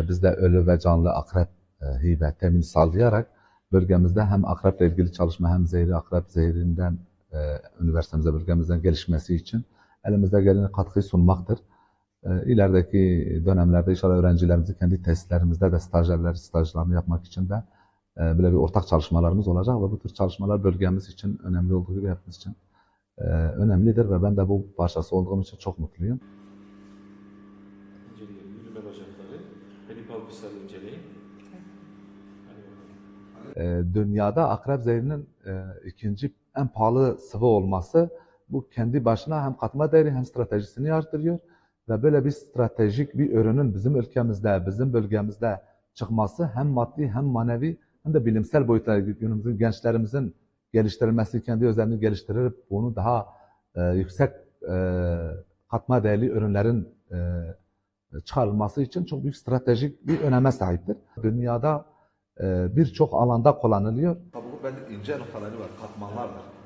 Biz de ölü ve canlı akrep hibe temin sağlayarak bölgemizde hem akreple ilgili çalışma hem zehri akrep zehrinden üniversitemizde bölgemizden gelişmesi için elimizde gelen katkıyı sunmaktır. İlerideki dönemlerde inşallah öğrencilerimizi kendi tesislerimizde de stajlarını yapmak için de böyle bir ortak çalışmalarımız olacak ve bu tür çalışmalar bölgemiz için önemli olduğu gibi hepimiz için önemlidir ve ben de bu parçası olduğum için çok mutluyum. Yürüme bacakları, pedipalpusları inceleyin. Dünyada akrep zehrinin ikinci en pahalı sıvı olması bu kendi başına hem katma değeri hem stratejisini artırıyor ve böyle bir stratejik bir ürünün bizim ülkemizde, bizim bölgemizde çıkması hem maddi hem manevi hem de bilimsel boyutlara günümüzün gençlerimizin geliştirilmesi, kendi özelliğini geliştirip bunu daha yüksek katma değerli ürünlerin çıkarılması için çok büyük stratejik bir öneme sahiptir. Dünyada birçok alanda kullanılıyor. Kabuğu belli ince noktaları var, katmanlardır.